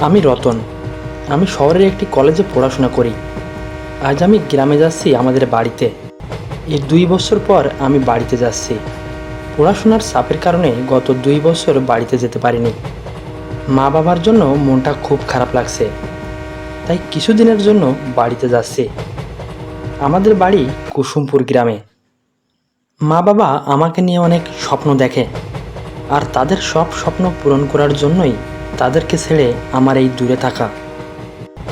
আমি রতন। আমি শহরের একটি কলেজে পড়াশোনা করি। আজ আমি গ্রামে যাচ্ছি আমাদের বাড়িতে। এই 2 বছর পর আমি বাড়িতে যাচ্ছি। পড়াশোনার চাপের কারণে গত 2 বছর বাড়িতে যেতে পারিনি। মা বাবার জন্য মনটা খুব খারাপ লাগছে, তাই কিছুদিনের জন্য বাড়িতে যাচ্ছি। আমাদের বাড়ি কুসুমপুর গ্রামে। মা বাবা আমাকে নিয়ে অনেক স্বপ্ন দেখে, আর তাদের সব স্বপ্ন পূরণ করার জন্যই তাদেরকে ছেড়ে আমার এই দূরে থাকা।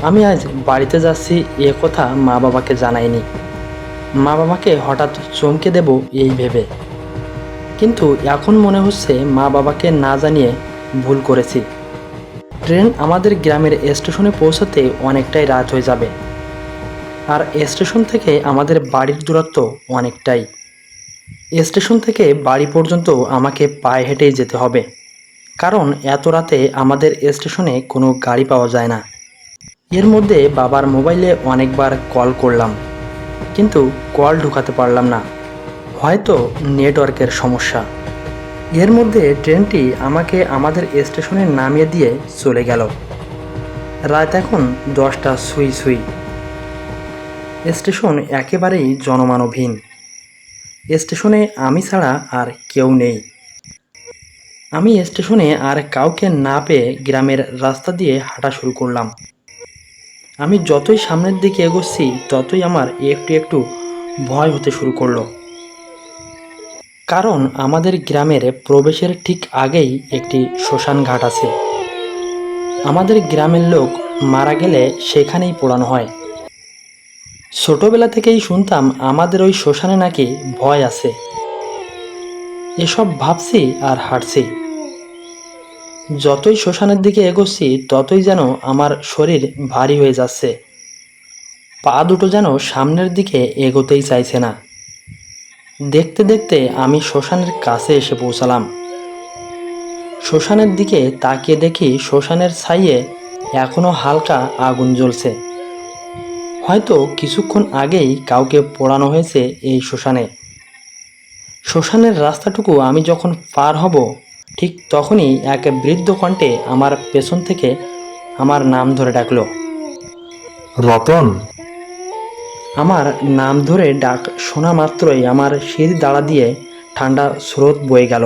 আমি আজ বাড়িতে যাচ্ছি এ কথা মা বাবাকে জানাইনি। মা বাবাকে হঠাৎ চমকে দেব এই ভেবে, কিন্তু এখন মনে হচ্ছে মা বাবাকে না জানিয়ে ভুল করেছি। ট্রেন আমাদের গ্রামের স্টেশনে পৌঁছাতে অনেকটাই রাত হয়ে যাবে, আর স্টেশন থেকে আমাদের বাড়ির দূরত্ব অনেকটাই। স্টেশন থেকে বাড়ি পর্যন্ত আমাকে পায়ে হেঁটেই যেতে হবে, কারণ এত রাতে আমাদের স্টেশনে কোনো গাড়ি পাওয়া যায় না। এর মধ্যে বাবার মোবাইলে অনেকবার কল করলাম, কিন্তু কল ঢোকাতে পারলাম না, হয়তো নেটওয়ার্কের সমস্যা। এর মধ্যে ট্রেনটি আমাকে আমাদের স্টেশনে নামিয়ে দিয়ে চলে গেল। রাত এখন 10টা ছুঁই ছুঁই। স্টেশন একেবারেই জনমানবহীন। স্টেশনে আমি ছাড়া আর কেউ নেই। আমি স্টেশনে আর কাউকে না পেয়ে গ্রামের রাস্তা দিয়ে হাঁটা শুরু করলাম। আমি যতই সামনের দিকে এগোচ্ছি ততই আমার একটু একটু ভয় হতে শুরু করলো, কারণ আমাদের গ্রামের প্রবেশের ঠিক আগেই একটি শ্মশান ঘাট আছে। আমাদের গ্রামের লোক মারা গেলে সেখানেই পোড়ানো হয়। ছোটবেলা থেকেই শুনতাম আমাদের ওই শ্মশানে নাকি ভয় আছে। এসব ভাবছি আর হাঁটছি। যতই শ্মশানের দিকে এগোচ্ছি ততই যেন আমার শরীর ভারী হয়ে যাচ্ছে। পা দুটো যেন সামনের দিকে এগোতেই চাইছে না। দেখতে দেখতে আমি শ্মশানের কাছে এসে পৌঁছালাম। শ্মশানের দিকে তাকিয়ে দেখি শ্মশানের ছাইয়ে এখনো হালকা আগুন জ্বলছে। হয়তো কিছুক্ষণ আগেই কাউকে পোড়ানো হয়েছে এই শ্মশানে। শ্মশানের রাস্তাটুকু আমি যখন পার হব, ঠিক তখনই এক বৃদ্ধ কণ্ঠে আমার পেছন থেকে আমার নাম ধরে ডাকলো। রতন। আমার নাম ধরে ডাক শোনা মাত্রই আমার শির দাঁড়া দিয়ে ঠান্ডা স্রোত বয়ে গেল।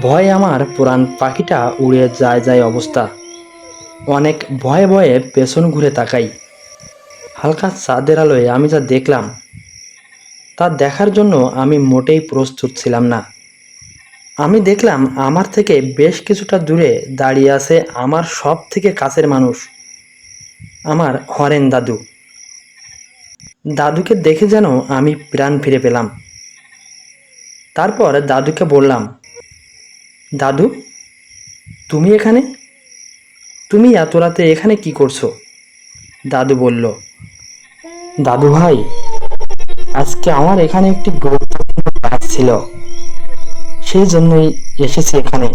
ভয়ে আমার পুরান পাখিটা উড়ে যায় যায় অবস্থা। অনেক ভয়ে ভয়ে পেছন ঘুরে তাকাই। হালকা চাঁদের আলোয় আমি যা দেখলাম তা দেখার জন্য আমি মোটেই প্রস্তুত ছিলাম না। আমি দেখলাম আমার থেকে বেশ কিছুটা দূরে দাঁড়িয়ে আছে আমার সব থেকে কাছের মানুষ, আমার হরেন দাদু। দাদুকে দেখে যেন আমি প্রাণ ফিরে পেলাম। তারপর দাদুকে বললাম, দাদু, তুমি এখানে? তুমি এত রাতে এখানে কি করছো? দাদু বলল, দাদু ভাই, আজকে আমার এখানে একটি গুরুত্বপূর্ণ কাজ ছিল, সেই জন্যই এসেছি এখানে।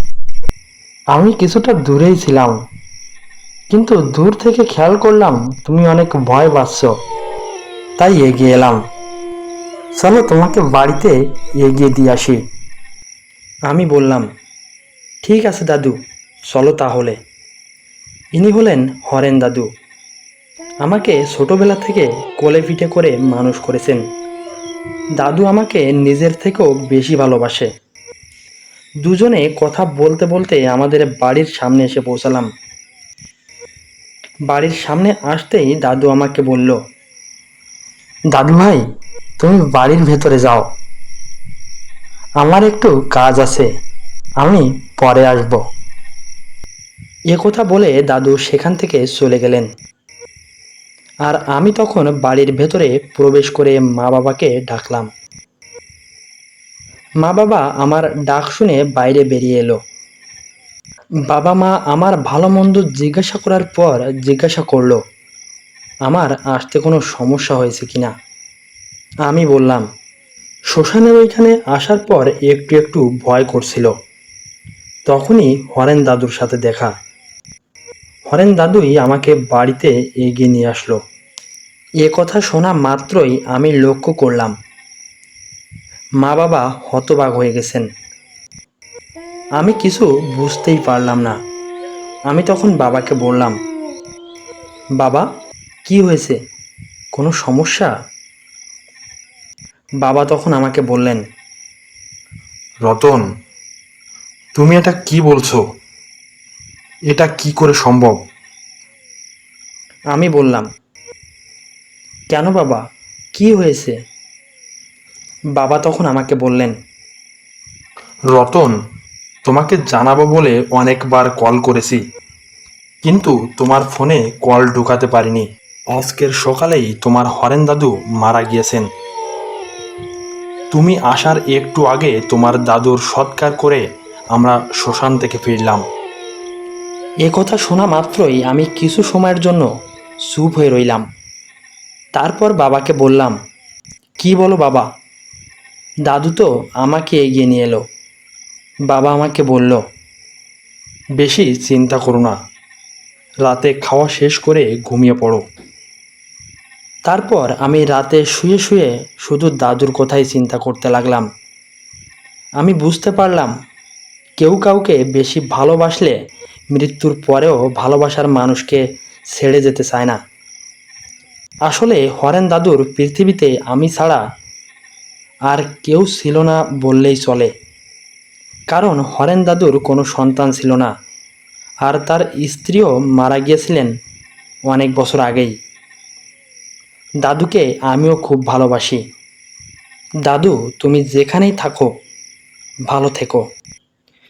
আমি কিছুটা দূরেই ছিলাম, কিন্তু দূর থেকে খেয়াল করলাম তুমি অনেক ভয় পাচ্ছ, তাই এগিয়ে এলাম। চলো তোমাকে বাড়িতে এগিয়ে দিয়ে আসি। আমি বললাম, ঠিক আছে দাদু, চলো তাহলে। ইনি হলেন হরেন দাদু। আমাকে ছোটবেলা থেকে কোলে পিঠে করে মানুষ করেছেন। দাদু আমাকে নিজের থেকেও বেশি ভালোবাসে। দুজনে কথা বলতে বলতে আমাদের বাড়ির সামনে এসে পৌঁছালাম। বাড়ির সামনে আসতেই দাদু আমাকে বলল, দাদু ভাই, তুমি বাড়ির ভেতরে যাও, আমার একটু কাজ আছে, আমি পরে আসব। এ কথা বলে দাদু সেখান থেকে চলে গেলেন। আর আমি তখন বাড়ির ভেতরে প্রবেশ করে মা বাবাকে ডাকলাম। মা বাবা আমার ডাক শুনে বাইরে বেরিয়ে এলো। বাবা মা আমার ভালো মন্দ জিজ্ঞাসা করার পর জিজ্ঞাসা করলো আমার আসতে কোনো সমস্যা হয়েছে কিনা। আমি বললাম, শ্মশানের ওইখানে আসার পর একটু একটু ভয় করছিল। তখনই হরেন দাদুর সাথে দেখা। হরেন দাদুই আমাকে বাড়িতে এগিয়ে নিয়ে আসলো। এ কথা শোনা মাত্রই আমি লক্ষ্য করলাম মা বাবা হতবাক হয়ে গেছেন। আমি কিছু বুঝতেই পারলাম না। আমি তখন বাবাকে বললাম, বাবা, কি হয়েছে? কোনো সমস্যা? বাবা তখন আমাকে বললেন, রতন, তুমি এটা কি বলছো? এটা কি করে সম্ভব? আমি বললাম, কেন বাবা, কি হয়েছে? বাবা তখন আমাকে বললেন, রতন, তোমাকে জানাবো বলে অনেকবার কল করেছি, কিন্তু তোমার ফোনে কল ঢোকাতে পারিনি। আজকের সকালেই তোমার হরেন দাদু মারা গিয়েছেন। তুমি আসার একটু আগে তোমার দাদুর সৎকার করে আমরা শ্মশান থেকে ফিরলাম। এ কথা শোনা মাত্রই আমি কিছু সময়ের জন্য চুপ হয়ে রইলাম। তারপর বাবাকে বললাম, কি বলো বাবা? দাদু তো আমাকে এগিয়ে নিয়ে এলো। বাবা আমাকে বলল, বেশি চিন্তা করো না, রাতে খাওয়া শেষ করে ঘুমিয়ে পড়ো। তারপর আমি রাতে শুয়ে শুয়ে শুধু দাদুর কথাই চিন্তা করতে লাগলাম। আমি বুঝতে পারলাম, কেউ কাউকে বেশি ভালোবাসলে মৃত্যুর পরেও ভালোবাসার মানুষকে ছেড়ে যেতে চায় না। আসলে হরেন দাদুর পৃথিবীতে আমি ছাড়া আর কেউ ছিল না বললেই চলে। কারণ হরেন দাদুর কোনো সন্তান ছিল না, আর তার স্ত্রীও মারা গিয়েছিলেন অনেক বছর আগেই। দাদুকে আমিও খুব ভালোবাসি। দাদু, তুমি যেখানেই থাকো, ভালো থেকো।